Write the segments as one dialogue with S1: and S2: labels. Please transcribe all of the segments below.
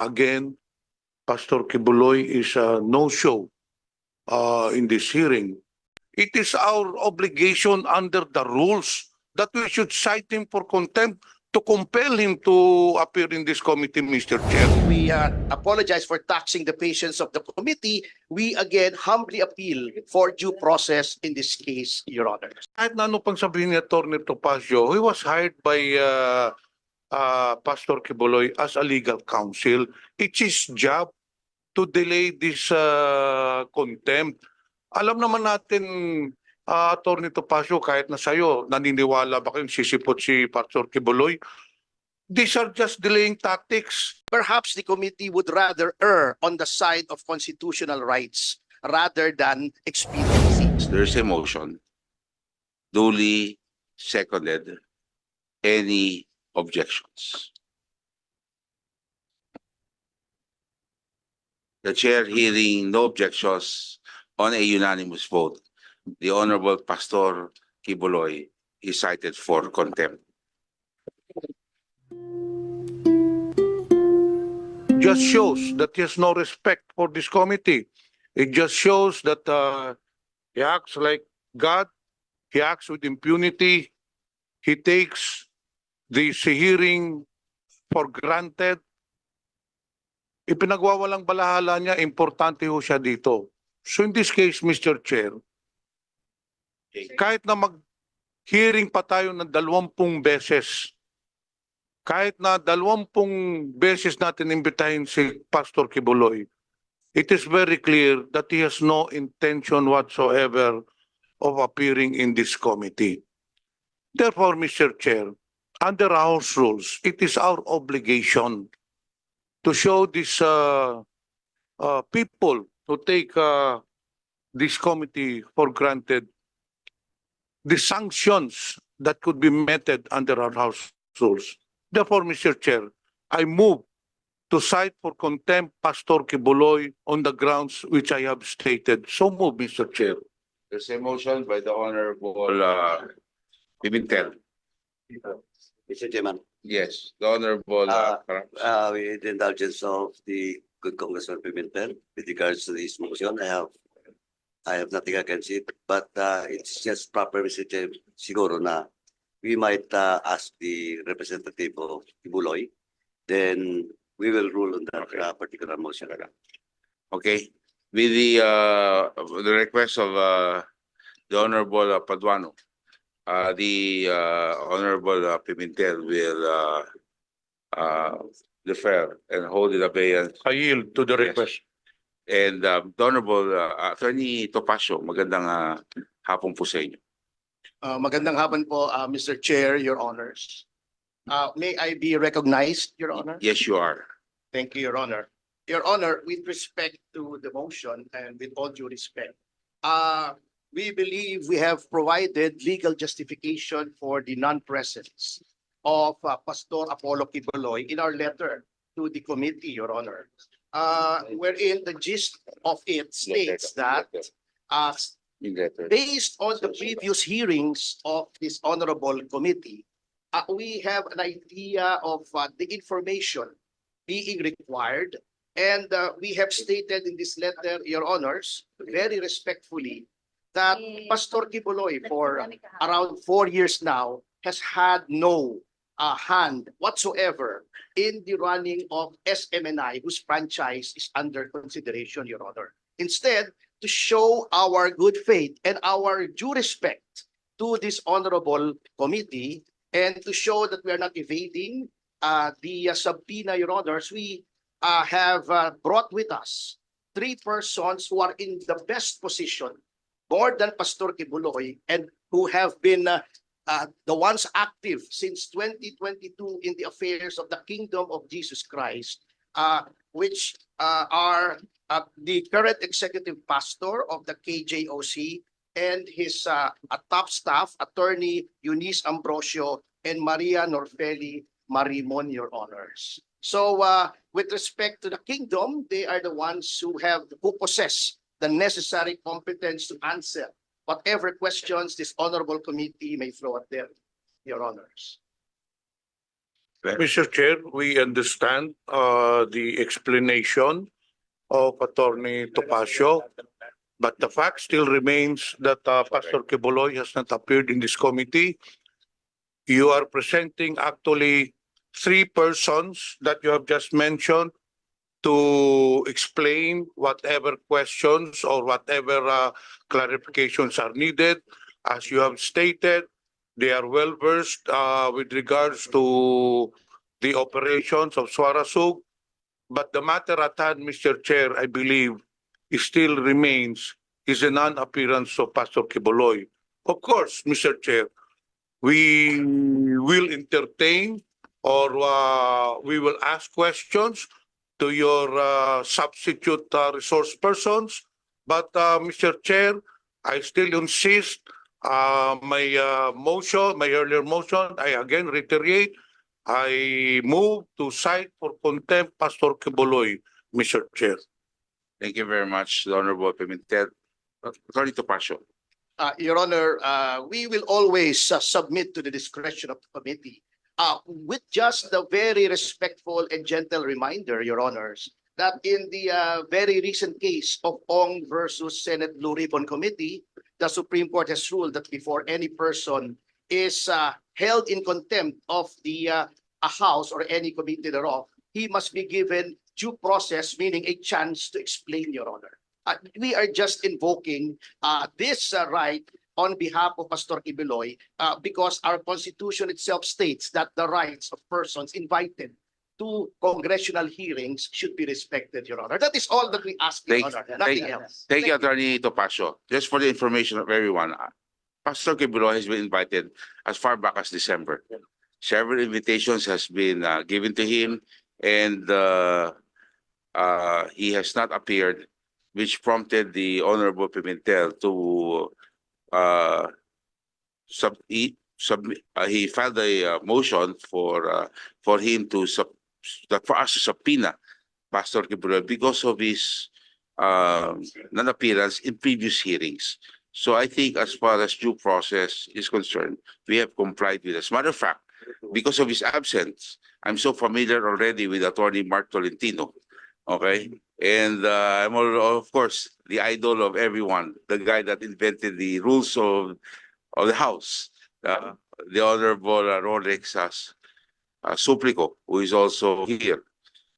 S1: again, Pastor Quiboloy is a no-show in this hearing. It is our obligation under the rules that we should cite him for contempt to compel him to appear in this committee, Mr. Chair.
S2: We apologize for taxing the patience of the committee. We again humbly appeal for due process in this case, Your Honor.
S1: Kahit na ano pang sabihin ni Atty. Topacio, he was hired by Pastor Quiboloy as a legal counsel. It's his job to delay this contempt. Alam naman natin, Atty. Topacio, kahit na sa'yo, naniniwala ba kayong sisipot si Pastor Quiboloy? These are just delaying tactics.
S2: Perhaps the committee would rather err on the side of constitutional rights rather than expediency.
S3: There's a motion duly seconded. Any objections? The chair hearing no objections on a unanimous vote. The Honorable Pastor Quiboloy is cited for contempt.
S1: Just shows that he has no respect for this committee. It just shows that he acts like God. He acts with impunity. He takes this hearing for granted. Ipinagwawalang balahala niya, importante ho siya dito. So in this case, Mr. Chair, kahit na mag-hearing pa tayo ng 20 beses, kahit na 20 beses natin imbitahin si Pastor Quiboloy, it is very clear that he has no intention whatsoever of appearing in this committee. Therefore, Mr. Chair, under House rules, it is our obligation to show these people who take this committee for granted the sanctions that could be meted under our House rules. Therefore, Mr. Chair, I move to cite for contempt Pastor Quiboloy on the grounds which I have stated. So move, Mr. Chair.
S3: There's a motion by the Honorable Pimentel.
S4: Mr. Chairman,
S3: Yes, the Honorable
S4: with the indulgence of the good Congressman Pimentel, with regards to this motion, I have nothing against it, but it's just proper, Mr. Chair, siguro na we might ask the representative of Quiboloy, then we will rule on that particular motion.
S3: Okay, with the request of the Honorable Paduano, the Honorable Pimentel will defer and hold in abeyance.
S1: I yield to the request.
S3: And the Honorable Atty Topacio, magandang hapon po sa inyo.
S2: Magandang hapon po, Mr. Chair, Your Honors. May I be recognized, Your Honor?
S3: Yes, you are.
S2: Thank you, Your Honor. Your Honor, with respect to the motion and with all due respect, we believe we have provided legal justification for the non-presence of Pastor Apollo Quiboloy in our letter to the committee, Your Honor, wherein the gist of it states that based on the previous hearings of this honorable committee, we have an idea of the information being required, and we have stated in this letter, Your Honors, very respectfully, that Pastor Quiboloy for around 4 years now has had no hand whatsoever in the running of SMNI, whose franchise is under consideration, Your Honor. Instead, to show our good faith and our due respect to this honorable committee, and to show that we are not evading the subpoena, Your Honors, we have brought with us 3 persons who are in the best position, more than Pastor Quiboloy, and who have been the ones active since 2022 in the affairs of the Kingdom of Jesus Christ, which are the current executive pastor of the KJOC and his top staff, Attorney Eunice Ambrosio and Maria Norfeli Marimon, Your Honors. So with respect to the kingdom, they are the ones who possess the necessary competence to answer whatever questions this honorable committee may throw at them, Your Honors.
S1: Mr. Chair, we understand the explanation of Attorney Topacio, but the fact still remains that Pastor Quiboloy has not appeared in this committee. You are presenting actually three persons that you have just mentioned to explain whatever questions or whatever clarifications are needed. As you have stated, they are well versed with regards to the operations of Swarasug. But the matter at hand, Mr. Chair, I believe, still remains is a non-appearance of Pastor Quiboloy. Of course, Mr. Chair, we will entertain or we will ask questions to your substitute resource persons. But Mr. Chair, I still insist my motion, my earlier motion, I again reiterate, I move to cite for contempt Pastor Quiboloy, Mr. Chair.
S3: Thank you very much, the Honorable Pimentel. Atty Topacio.
S2: Your Honor, we will always submit to the discretion of the committee. With just the very respectful and gentle reminder, Your Honors, that in the very recent case of Ong versus Senate Blue Ribbon Committee, the Supreme Court has ruled that before any person is held in contempt of the a house or any committee thereof, he must be given due process, meaning a chance to explain, Your Honor. We are just invoking this right on behalf of Pastor Quiboloy because our Constitution itself states that the rights of persons invited to congressional hearings should be respected, Your Honor. That is all that we ask, Your Honor. Nothing else.
S3: Thank you, Atty Topacio. Just for the information of everyone, Pastor Quiboloy has been invited as far back as December. Several invitations has been given to him, and he has not appeared, which prompted the Honorable Pimentel to he filed a motion for him to for us to subpoena Pastor Quiboloy because of his non-appearance in previous hearings. So I think as far as due process is concerned, we have complied with it. As a matter of fact, because of his absence, I'm so familiar already with Attorney Mark Tolentino. Okay? And I'm of course the idol of everyone, the guy that invented the rules of the House, the Honorable Rolex Suplico, who is also here,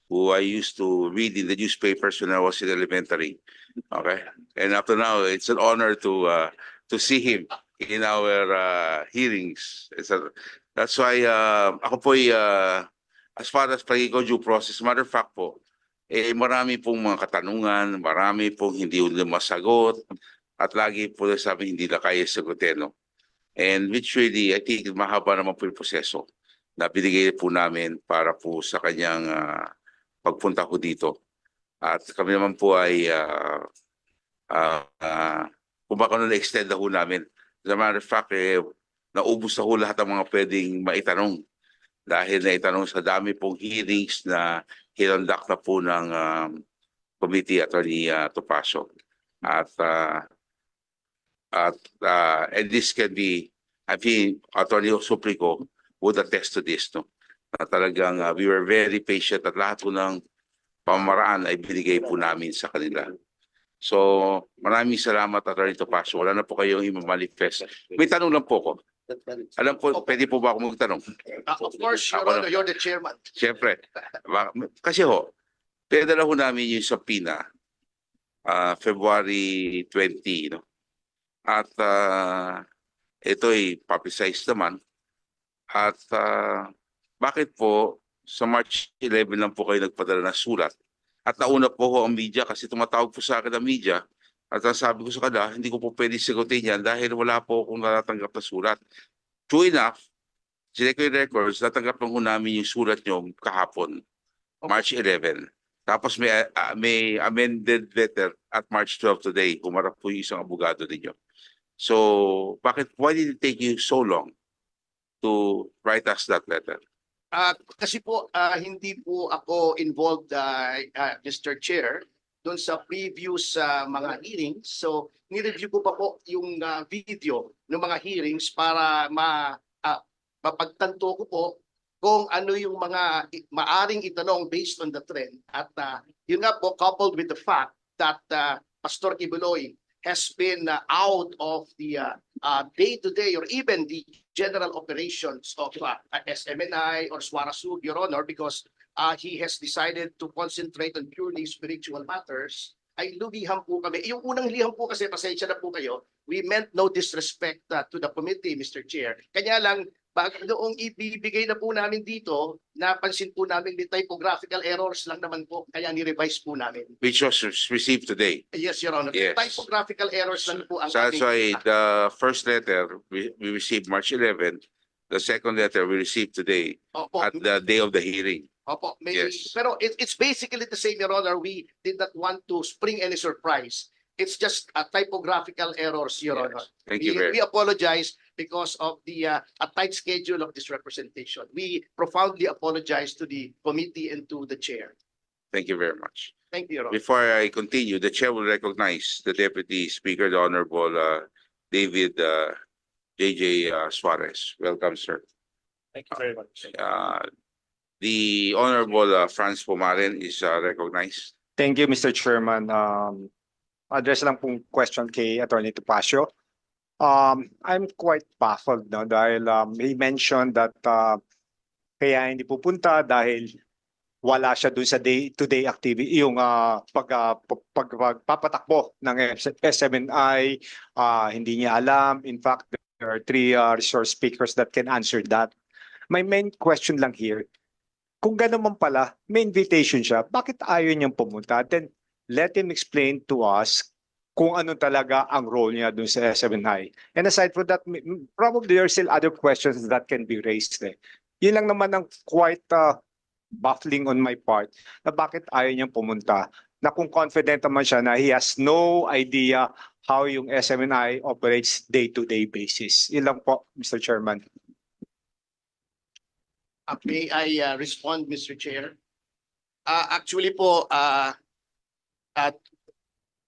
S3: who I used to read in the newspapers when I was in elementary. Okay, and up to now, it's an honor to see him in our hearings. That's why ako po as far as pagiging due process, matter of fact po, marami pong mga katanungan, marami pong hindi nila masagot, at lagi po sabi hindi na kaya sagutin. No? And which really, I think, mahaba naman po yung proseso na binigay po namin para po sa kanyang pagpunta ko dito. At kami naman po ay kung baka na-extend na ho namin. As a matter of fact, naubos na ho lahat ang mga pwedeng maitanong dahil naitanong sa dami pong hearings na hinandak na po ng committee, Atty Topacio. And this can be, I think, Atty Suplico would attest to this. No? Na talagang we were very patient at lahat po ng pamaraan ay binigay po namin sa kanila. So, maraming salamat, Atty Topacio. Wala na po kayong i-manifest. May tanong lang po ko. Alam po, pwede po ba ako magtanong?
S2: Of course, Your Honor, you're the chairman.
S3: Siyempre. Kasi pinadala ho namin yung subpoena February 20. No? At ito ay publicized naman. At bakit po sa March 11 lang po kayo nagpadala ng sulat? At nauna po ho ang media kasi tumatawag po sa akin ang media. At ang sabi ko sa kanila, hindi ko po pwede sagutin yan dahil wala po akong natatanggap na sulat. True enough, sinek ko yung records, natanggap lang ho namin yung sulat nyo kahapon, March 11. Tapos may amended letter at March 12 today, humarap po yung isang abogado ninyo. So, why did it take you so long to write us that letter?
S2: Kasi po, hindi po ako involved, Mr. Chair, doon sa previous mga hearings. So, nireview ko pa po yung video ng mga hearings para mapagtanto ko po kung ano yung mga maaring itanong based on the trend. At yun nga po, coupled with the fact that Pastor Quiboloy has been out of the day-to-day or even the general operations of SMNI or Suarasug, Your Honor, because he has decided to concentrate on purely spiritual matters, ay lumiham po kami. Yung unang liham po kasi, pasensya na po kayo, we meant no disrespect to the committee, Mr. Chair. Kanya lang, noong ibibigay na po namin dito, napansin po namin may typographical errors lang naman po, kaya ni-revise po namin.
S3: Which was received today.
S2: Yes, Your Honor.
S3: Yes.
S2: Typographical errors lang po ang
S3: So that's why
S2: aming-
S3: the first letter we received March 11th. The second letter we received today
S2: Opo.
S3: at the day of the hearing.
S2: Opo, may,
S3: Yes.
S2: pero it's basically the same, Your Honor. We did not want to spring any surprise. It's just a typographical errors, Your Honor.
S3: Thank you
S2: We
S3: very
S2: apologize because of the a tight schedule of this representation. We profoundly apologize to the committee and to the chair.
S3: Thank you very much.
S2: Thank you, Your Honor.
S3: Before I continue, the chair will recognize the Deputy Speaker, the Honorable David JJ Suarez. Welcome, sir.
S5: Thank you very much.
S3: The Honorable Franz Pumaren is recognized.
S5: Thank you, Mr. Chairman. Address lang pong question kay Atty Topacio. I'm quite baffled no, dahil he mentioned that kaya hindi pupunta dahil wala siya dun sa day-to-day activity, yung pagpapatakbo ng SMNI, hindi niya alam. In fact, there are three resource speakers that can answer that. My main question lang here, kung gano'n man pala, may invitation siya, bakit ayaw niyang pumunta? Then let him explain to us kung ano talaga ang role niya dun sa SMNI. And aside from that, probably there are still other questions that can be raised. Yun lang naman ang quite baffling on my part na bakit ayaw niyang pumunta. Na kung confident naman siya na he has no idea how yung SMNI operates day-to-day basis. Yun lang po, Mr. Chairman.
S2: May I respond, Mr. Chair? Actually po, at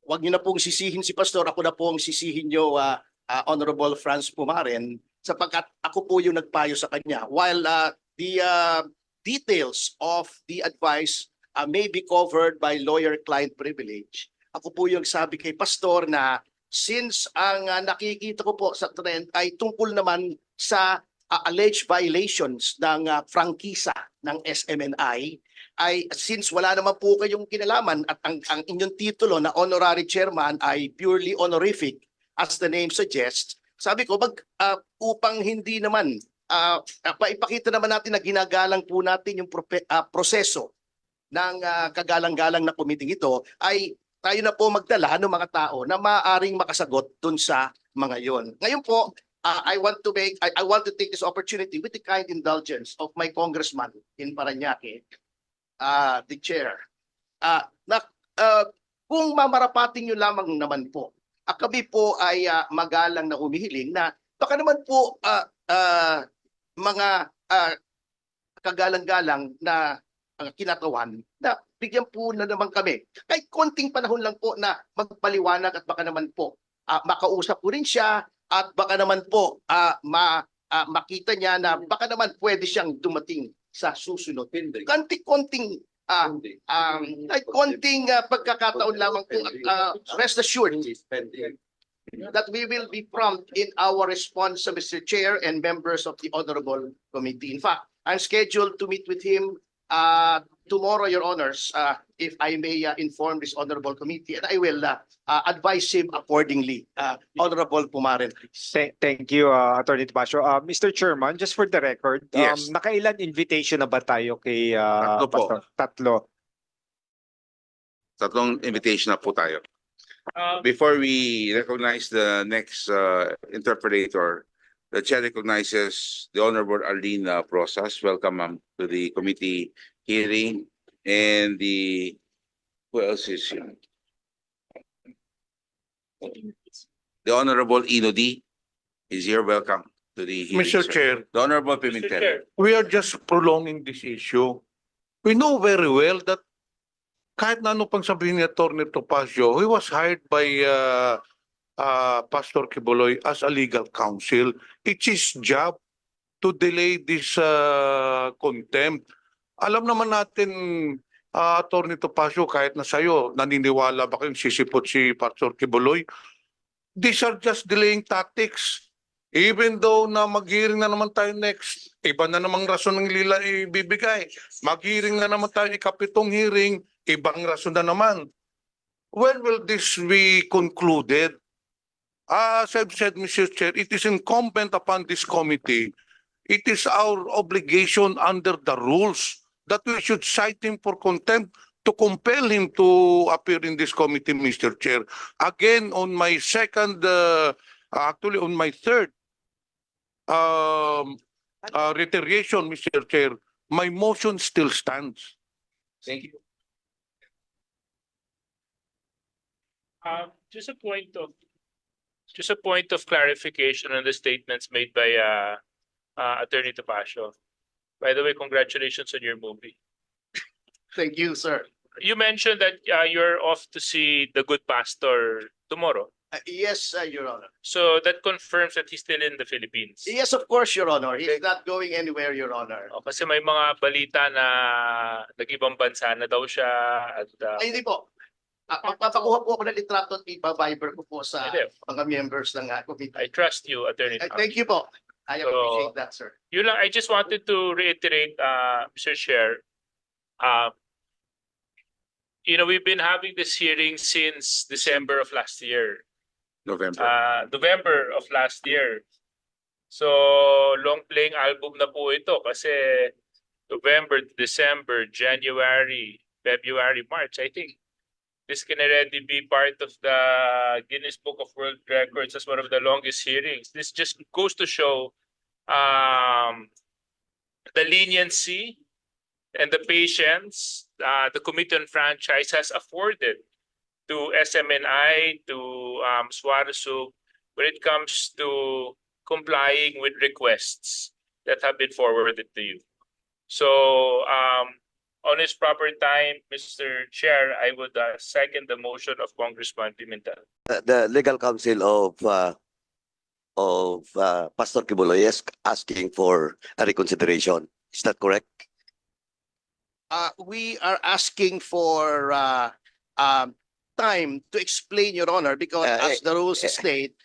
S2: wag niyo na pong sisihin si Pastor, ako na pong sisihin niyo, Honorable Franz Pumaren, sapagkat ako po yung nagpayo sa kanya. While the details of the advice may be covered by lawyer-client privilege, ako po yung sabi kay Pastor na since ang nakikita ko po sa trend ay tungkol naman sa alleged violations ng prangkisa ng SMNI, ay since wala naman po kayong kinalaman at ang inyong titulo na honorary chairman ay purely honorific as the name suggests, sabi ko upang hindi naman paipakita naman natin na ginagalang po natin yung proseso ng kagalang-galang na committee ito, ay tayo na po magdala ng mga tao na maaaring makasagot dun sa mga yon. Ngayon po, I want to take this opportunity with the kind indulgence of my congressman in Parañaque, the chair. Kung mamarapating nyo lamang naman po, kami po ay magalang na humihiling na baka naman po mga kagalang-galang na kinatawan na bigyan po na naman kami. Kahit konting panahon lang po na magpaliwanag at baka naman po makausap po rin siya at baka naman po makita niya na baka naman pwede siyang dumating sa susunod. Konting pagkakataon lamang po. Rest assured that we will be prompt in our response, Mr. Chair and members of the Honorable Committee. In fact, I'm scheduled to meet with him tomorrow, Your Honors, if I may inform this Honorable Committee, and I will advise him accordingly. Honorable Pumaren.
S5: Thank you, Atty. Topacio. Mr. Chairman, just for the record,
S3: Yes.
S5: nakailan invitation na ba tayo kay
S3: Tatlo po.
S5: Pastor? Tatlo.
S3: Tatlong invitation na po tayo. Before we recognize the next interpreter, the chair recognizes the Honorable Arlene Prosas. Welcome, ma'am, to the committee hearing. And who else is here? The Honorable Inodi is here. Welcome to the hearing.
S1: Mr.
S3: sir.
S1: Chair,
S3: The Honorable Pimentel.
S1: we are just prolonging this issue. We know very well that kahit na ano pang sabihin ni Atty. Topacio, he was hired by Pastor Quiboloy as a legal counsel. It's his job to delay this contempt. Alam naman natin, Atty Topacio, kahit na sa'yo, naniniwala ba kayong sisipot si Pastor Quiboloy? These are just delaying tactics. Even though na mag-hearing na naman tayo next, iba na namang rason ng lila ibibigay. Mag-hearing na naman tayo ikapitong hearing, ibang rason na naman. When will this be concluded? As I've said, Mr. Chair, it is incumbent upon this committee. It is our obligation under the rules that we should cite him for contempt to compel him to appear in this committee, Mr. Chair. Again, on my on my third reiteration, Mr. Chair, my motion still stands.
S3: Thank you.
S6: Just a point of clarification on the statements made by Atty Topacio. By the way, congratulations on your movie.
S2: Thank you, sir.
S6: You mentioned that you're off to see The Good Pastor tomorrow.
S2: Yes, Your Honor.
S6: So that confirms that he's still in the Philippines.
S2: Yes, of course, Your Honor. He's not going anywhere, Your Honor.
S6: O, kasi may mga balita na nag-ibang bansa na daw siya at
S2: Ay, hindi po. Magpapakuha po ako ng litrato at ipa-viber ko po sa
S6: Hindi.
S2: mga members ng committee.
S6: I trust you, Atty. Topacio.
S2: Thank you po. I
S6: So,
S2: appreciate that, sir.
S6: Yun lang, I just wanted to reiterate, Mr. Chair, we've been having this hearing since December of last year. November of last year. So, long playing album na po ito kasi November, December, January, February, March, I think. This can already be part of the Guinness Book of World Records as one of the longest hearings. This just goes to show the leniency and the patience the Committee on Franchise has afforded to SMNI, to SUARSUB, when it comes to complying with requests that have been forwarded to you. So, on its proper time, Mr. Chair, I would second the motion of Congressman Pimentel.
S4: The legal counsel of Pastor Quiboloy is asking for a reconsideration. Is that correct?
S2: We are asking for time to explain, Your Honor, because as the rules state,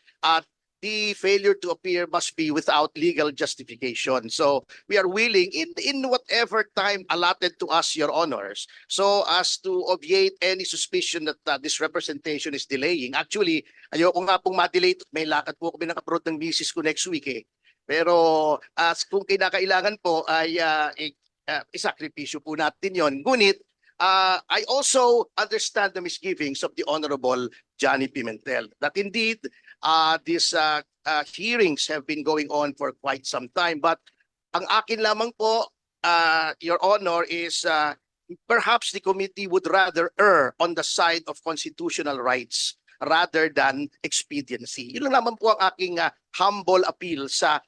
S2: the failure to appear must be without legal justification. So we are willing in whatever time allotted to us, Your Honors, so as to obviate any suspicion that this representation is delaying. Actually, ayoko nga pong ma-delay. May lakad po kami naka-abroad ng misis ko next week eh. Pero kung kinakailangan po ay isakripisyo po natin yon. Ngunit I also understand the misgivings of the Honorable Johnny Pimentel that indeed these hearings have been going on for quite some time. But ang akin lamang po, Your Honor, is perhaps the committee would rather err on the side of constitutional rights rather than expediency. Yun lang naman po ang aking humble appeal sa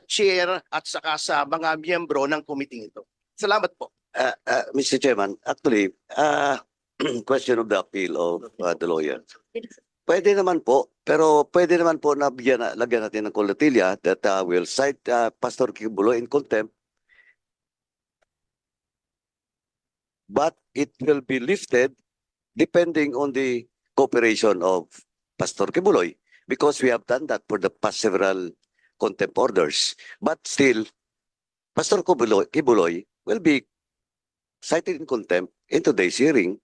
S2: chair at saka sa mga miyembro ng committee ito. Salamat po.
S4: Mr. Chairman, actually, question of the appeal of the lawyer. Pwede naman po, pero pwede naman po na lagyan natin ng colatilia that will cite Pastor Quiboloy in contempt, but it will be lifted depending on the cooperation of Pastor Quiboloy, because we have done that for the past several contempt orders. But still, Pastor Quiboloy will be cited in contempt in today's hearing.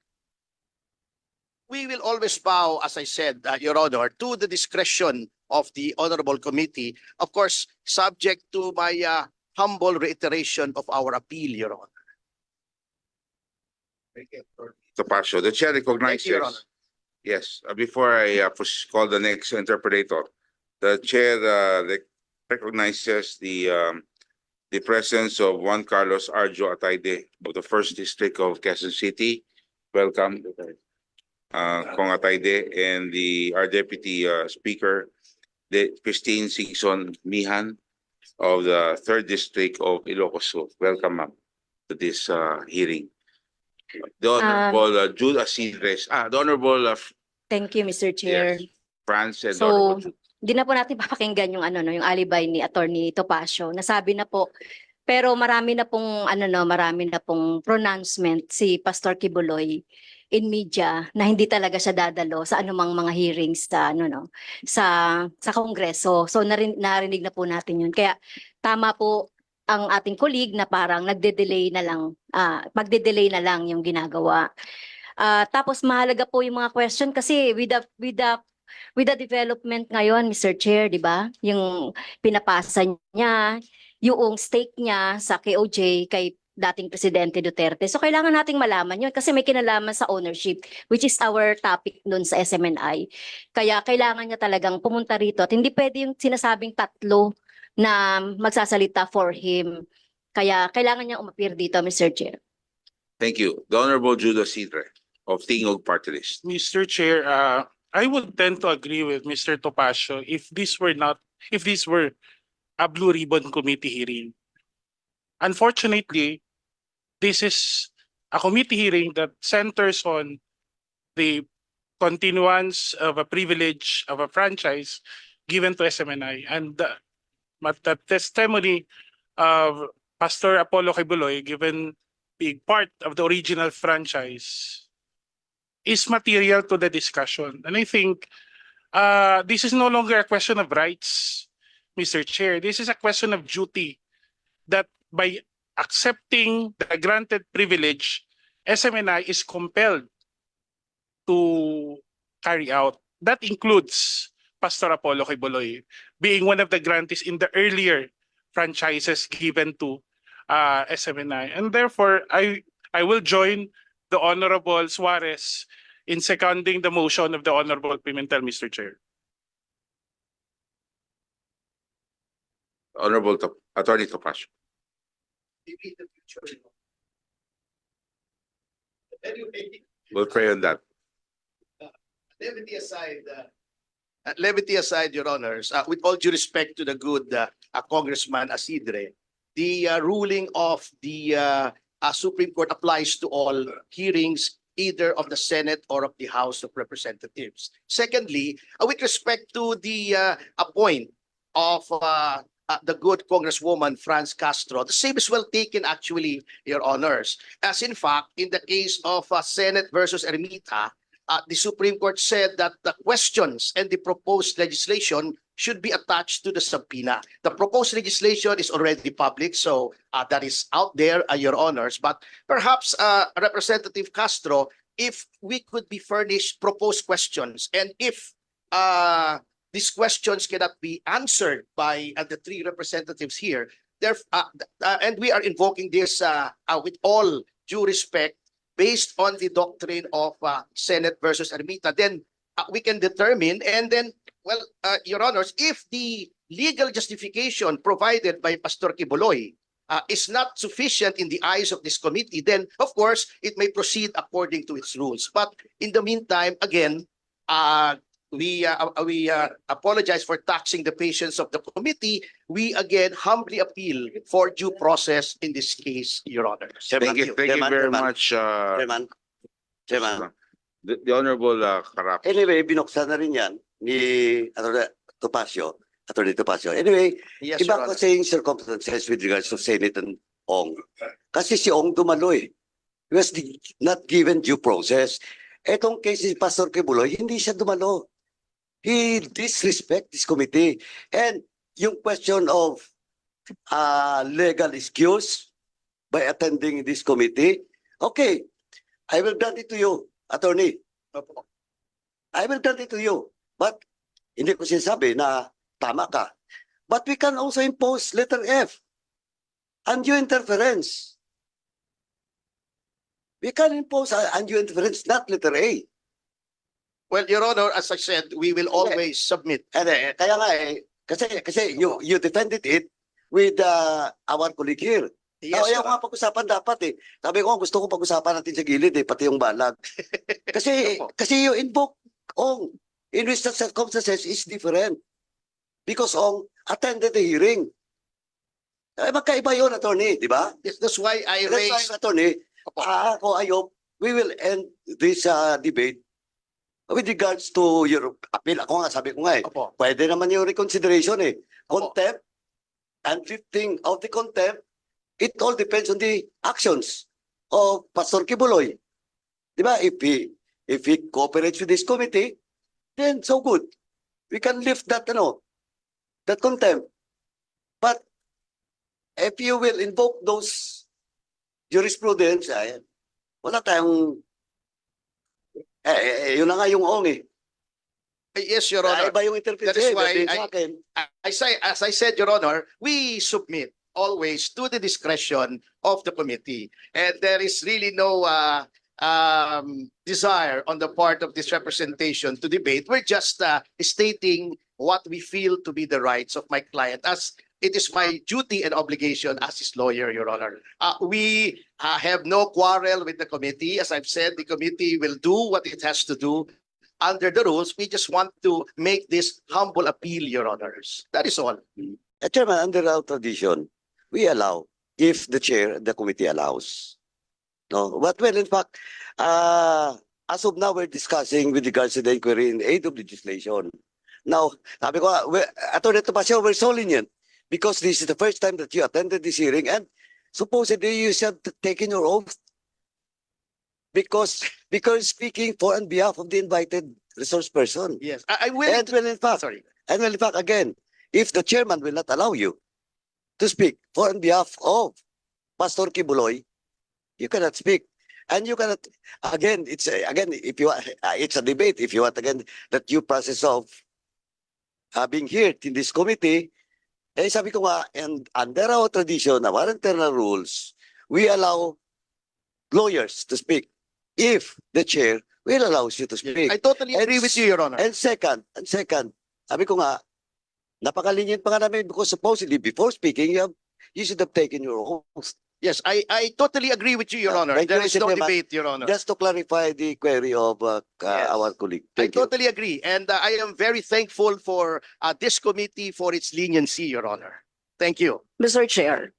S2: We will always bow, as I said, Your Honor, to the discretion of the Honorable Committee, of course, subject to my humble reiteration of our appeal, Your Honor.
S3: Topacio, the chair
S2: Thank you, Your
S3: recognizes.
S2: Honor.
S3: Yes, before I call the next interpreter, the chair recognizes the presence of Juan Carlos Arjo Ataide of the 1st District of Quezon City. Welcome, Kong Ataide, and our Deputy Speaker, Christine Singson Mihan of the 3rd District of Ilocos Sur. Welcome, ma'am, to this hearing. The Honorable Jude Asidres, the Honorable
S7: Thank you, Mr. Chair.
S3: yes, France and
S7: So,
S3: Honorable Jude.
S7: Hindi na po natin papakinggan yung ano no, yung alibi ni Atty Topacio. Nasabi na po. Pero marami na pong ano no, marami na pong pronouncement si Pastor Quiboloy in media na hindi talaga siya dadalo sa anumang mga hearings sa ano no, sa Kongreso. So narinig na po natin yun. Kaya tama po ang ating colleague na parang nagde-delay na lang, magde-delay na lang yung ginagawa. Tapos mahalaga po yung mga question kasi with the development ngayon, Mr. Chair, di ba? Yung pinapasa niya, yung stake niya sa KOJ kay dating Presidente Duterte. So kailangan nating malaman yun kasi may kinalaman sa ownership, which is our topic nun sa SMNI. Kaya kailangan niya talagang pumunta rito at hindi pwede yung sinasabing tatlo na magsasalita for him. Kaya kailangan niya umapir dito, Mr. Chair.
S3: Thank you. The Honorable Judah Sidre of Tingog Party List.
S8: Mr. Chair, I would tend to agree with Mr. Topacio if this were a Blue Ribbon Committee hearing. Unfortunately, this is a committee hearing that centers on the continuance of a privilege of a franchise given to SMNI and the testimony of Pastor Apollo Quiboloy, given being part of the original franchise, is material to the discussion. And I think this is no longer a question of rights, Mr. Chair. This is a question of duty that by accepting the granted privilege, SMNI is compelled to carry out. That includes Pastor Apollo Quiboloy being one of the grantees in the earlier franchises given to SMNI. And therefore, I will join the Honorable Suarez in seconding the motion of the Honorable Pimentel, Mr. Chair.
S3: Honorable Atty Topacio.
S2: Maybe in the future. Anyway,
S3: We'll pray on that.
S2: levity aside, Your Honors, with all due respect to the good Congressman Isidre, the ruling of the Supreme Court applies to all hearings, either of the Senate or of the House of Representatives. Secondly, with respect to the point of the good Congresswoman Franz Castro, the same is well taken actually, Your Honors. As in fact, in the case of Senate versus Ermita, the Supreme Court said that the questions and the proposed legislation should be attached to the subpoena. The proposed legislation is already public, so that is out there, Your Honors. But perhaps, Representative Castro, if we could be furnished proposed questions, and if these questions cannot be answered by the three representatives here, and we are invoking this with all due respect, based on the doctrine of Senate versus Ermita, then we can determine, and then, well, Your Honors, if the legal justification provided by Pastor Quiboloy is not sufficient in the eyes of this committee, then, of course, it may proceed according to its rules. But in the meantime, again, we apologize for taxing the patience of the committee. We again humbly appeal for due process in this case, Your Honor.
S3: Thank you very much.
S4: Chairman.
S3: The Honorable Carac.
S4: Anyway, binuksan na rin yan ni Atty Topacio. Anyway,
S2: Yes,
S4: iba
S2: Your Honor.
S4: kasi yung circumstances with regards to Senate and Ong. Kasi si Ong dumalo eh. He was not given due process. Etong case ni Pastor Quiboloy, hindi siya dumalo. He disrespect this committee. And yung question of legal excuse by attending this committee, okay, I will grant it to you, attorney. I will grant it to you. But hindi ko sinasabi na tama ka. But we can also impose letter F, undue interference. We can impose undue interference, not letter A.
S2: Well, Your Honor, as I said, we will always submit.
S4: And kaya nga kasi you defended it with our colleague here.
S2: Yes,
S4: Ayaw
S2: Your
S4: nga pag-usapan dapat eh. Sabi ko, gusto ko pag-usapan natin sa gilid eh, pati yung balag. kasi you invoke Ong, in which the circumstances is different. Because Ong attended the hearing. Magkaiba yun, attorney, di ba?
S2: Yes, that's why I
S4: That's why,
S2: raised.
S4: attorney, ako ayop, we will end this debate With regards to your appeal, ako nga, sabi ko nga eh,
S2: Opo.
S4: pwede naman yung reconsideration eh.
S2: Opo.
S4: Contempt and lifting of the contempt, it all depends on the actions of Pastor Quiboloy. Diba? If he cooperates with this committee, then so good. We can lift that, that contempt. But if you will invoke those jurisprudence, wala tayong, yun na nga yung ong eh.
S2: Yes, Your Honor.
S4: Iba yung interpretation.
S2: That is why
S4: Dating sa akin.
S2: As I said, Your Honor, we submit always to the discretion of the committee. And there is really no desire on the part of this representation to debate. We're just stating what we feel to be the rights of my client, as it is my duty and obligation as his lawyer, Your Honor. We have no quarrel with the committee. As I've said, the committee will do what it has to do under the rules. We just want to make this humble appeal, Your Honors. That is all.
S4: Chairman, under our tradition, we allow if the chair, the committee allows. No, but well, in fact, as of now, we're discussing with regards to the inquiry in aid of legislation. Now, sabi ko, Atty Topacio, we're so lenient because this is the first time that you attended this hearing and supposedly you have taken your oath because speaking for on behalf of the invited resource person.
S2: Yes, I will.
S4: And well, in fact,
S2: Sorry.
S4: and well, in fact, again, if the chairman will not allow you to speak for on behalf of Pastor Quiboloy, you cannot speak. And you cannot, again, it's if you it's a debate. If you want, again, that due process of being here in this committee, sabi ko nga, and under our tradition, our internal rules, we allow lawyers to speak if the chair will allow you to speak.
S2: I totally agree with you, Your Honor.
S4: And second, sabi ko nga, napakalinyan pa nga namin because supposedly before speaking, you should have taken your oath.
S2: Yes, I totally agree with you, Your Honor.
S4: Thank you,
S2: There is no
S4: Mr. Chairman.
S2: debate, Your Honor.
S4: Just to clarify the query of our colleague.
S2: I
S4: Thank you.
S2: totally agree. And I am very thankful for this committee for its leniency, Your Honor. Thank you.
S7: Mr. Chair.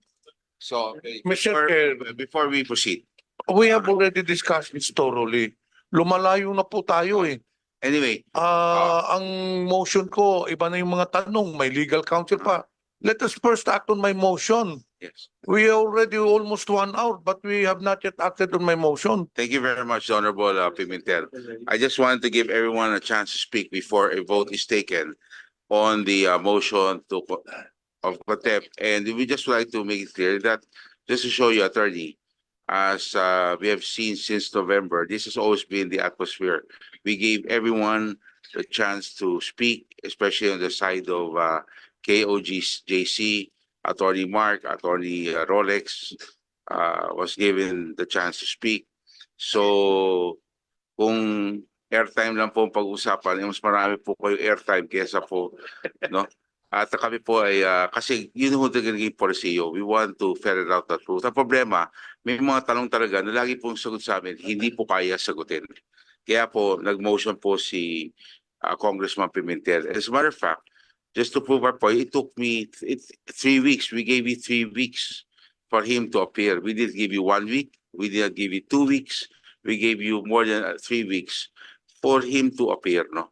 S3: So,
S1: Mr. Chair,
S3: before we proceed,
S1: we have already discussed this thoroughly. Lumalayo na po tayo eh.
S3: anyway,
S1: Ang motion ko, iba na yung mga tanong, may legal counsel pa. Let us first act on my motion.
S3: yes.
S1: We are already almost 1 hour, but we have not yet acted on my motion.
S3: Thank you very much, Honorable Pimentel. I just wanted to give everyone a chance to speak before a vote is taken on the motion of contempt. And we just would like to make it clear that, just to show you, Attorney, as we have seen since November, this has always been the atmosphere. We gave everyone the chance to speak, especially on the side of KOGJC, Attorney Mark, Attorney Rolex was given the chance to speak. So kung airtime lang po ang pag-usapan, mas marami po kayo airtime kaysa po, no? At kami po ay, kasi yun ho naging policy. We want to ferret out the truth. Ang problema, may mga tanong talaga na lagi pong sagot sa amin, hindi po kaya sagutin. Kaya po, nag-motion po si Congressman Pimentel. As a matter of fact, just to prove our point, it took me 3 weeks. We gave you 3 weeks for him to appear. We didn't give you 1 week. We didn't give you 2 weeks. We gave you more than 3 weeks for him to appear, no?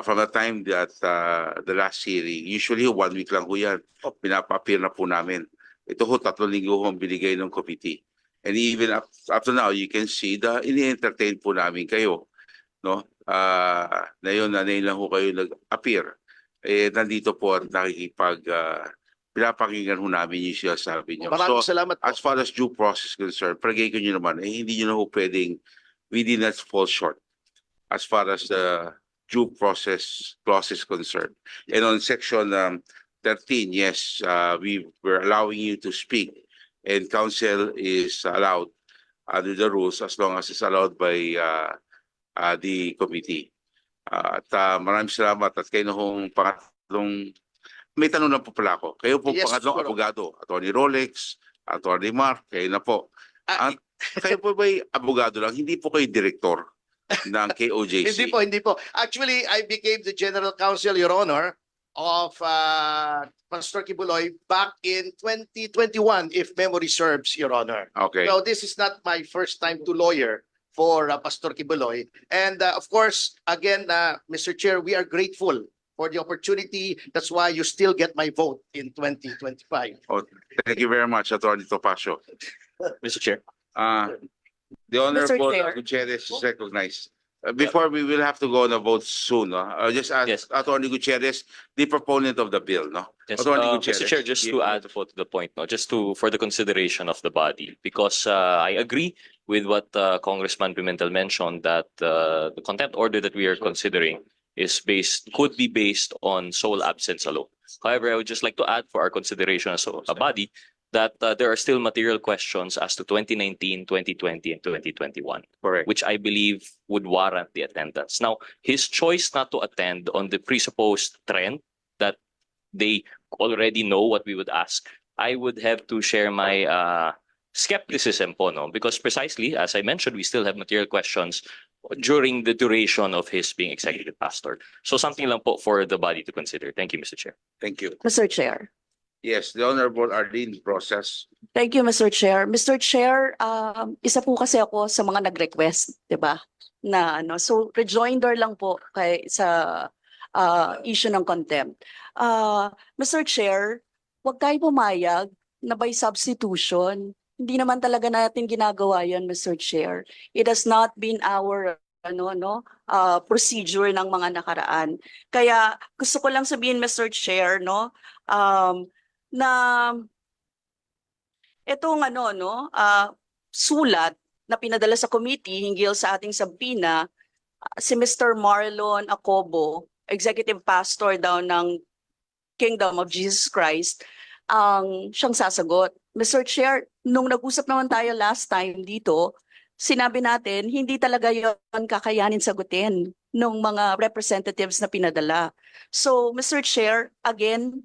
S3: From the time that the last hearing, usually 1 week lang ho yan, pinapa-appear na po namin. Ito ho, 3 linggo ho ang binigay ng committee. And even up to now, you can see ini-entertain po namin kayo, no? Na yun, na lang ho kayo nag-appear. Nandito po at pinapakinggan ho namin yung sinasabi niyo.
S2: Maraming
S3: So,
S2: salamat po.
S3: as far as due process concerned, palagay ko nyo naman, hindi nyo na ho pwedeng, we did not fall short as far as the due process clause is concerned. And on section 13, yes, we were allowing you to speak and counsel is allowed under the rules as long as it's allowed by the committee. At maraming salamat at kayo na hong pangatlong, may tanong na po pala ako. Kayo po
S2: Yes,
S3: pangatlong
S2: sure.
S3: abogado, Atty. Rolex, Atty. Mark, kayo na po. Kayo po ba'y abogado lang? Hindi po kayo direktor ng KOJC?
S2: Hindi po. Actually, I became the General Counsel, Your Honor, of Pastor Quiboloy back in 2021, if memory serves, Your Honor.
S3: Okay.
S2: So this is not my first time to lawyer for Pastor Quiboloy. And of course, again, Mr. Chair, we are grateful for the opportunity. That's why you still get my vote in 2025.
S3: Thank you very much, Atty Topacio.
S9: Mr. Chair.
S3: The Honorable
S10: Chair.
S3: Gutierrez is recognized. Before we will have to go on a vote soon, no? I'll just ask
S9: Yes.
S3: Atty Gutierrez, the proponent of the bill, no?
S9: Yes,
S3: Attorney
S9: Mr.
S3: Gutierrez.
S9: Chair, just to add to the point, no, just for the consideration of the body, because I agree with what Congressman Pimentel mentioned, that the contempt order that we are considering could be based on sole absence alone. However, I would just like to add for our consideration as a body that there are still material questions as to 2019, 2020, and 2021.
S3: Correct.
S9: Which I believe would warrant the attendance. Now, his choice not to attend on the presupposed trend that they already know what we would ask, I would have to share my skepticism po, no? Because precisely, as I mentioned, we still have material questions during the duration of his being executive pastor. So something lang po for the body to consider. Thank you, Mr. Chair.
S3: Thank you.
S10: Mr. Chair.
S3: Yes, the Honorable Arlene Process.
S10: Thank you, Mr. Chair. Mr. Chair, isa po kasi ako sa mga nag-request, 'di ba? Na ano, so rejoinder lang po kay sa issue ng contempt. Mr. Chair, huwag tayo pumayag na by substitution. Hindi naman talaga natin ginagawa 'yon, Mr. Chair. It has not been our procedure ng mga nakaraan. Kaya gusto ko lang sabihin, Mr. Chair, no, na itong sulat na pinadala sa committee hinggil sa ating subpoena, si Mr. Marlon Acobo, executive pastor daw ng Kingdom of Jesus Christ, ang siyang sasagot. Mr. Chair, nung nag-usap naman tayo last time dito, sinabi natin hindi talaga yon kakayanin sagutin ng mga representatives na pinadala. So, Mr. Chair, again,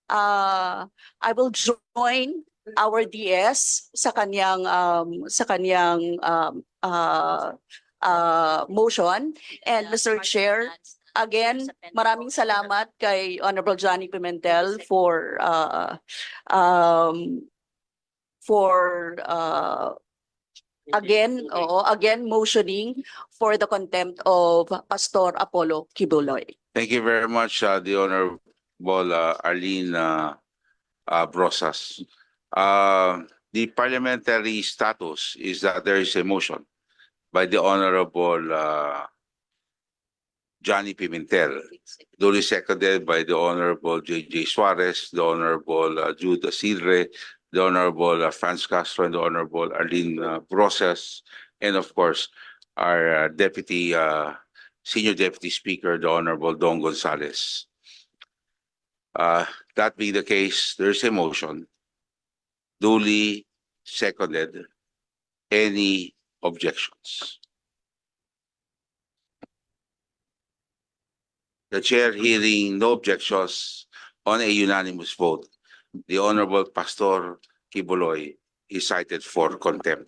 S10: I will join our DS sa kanyang motion. And Mr. Chair, again, maraming salamat kay Honorable Johnny Pimentel for again motioning for the contempt of Pastor Apollo Quiboloy.
S3: Thank you very much, the Honorable Arlene Brosas. The parliamentary status is that there is a motion by the Honorable Johnny Pimentel, duly seconded by the Honorable J.J. Suarez, the Honorable Jude Asidre, the Honorable Franz Castro, and the Honorable Arlene Brosas, and of course, our Senior Deputy Speaker, the Honorable Don Gonzales. That being the case, there's a motion, duly seconded. Any objections? The chair hearing no objections on a unanimous vote, the Honorable Pastor Quiboloy is cited for contempt.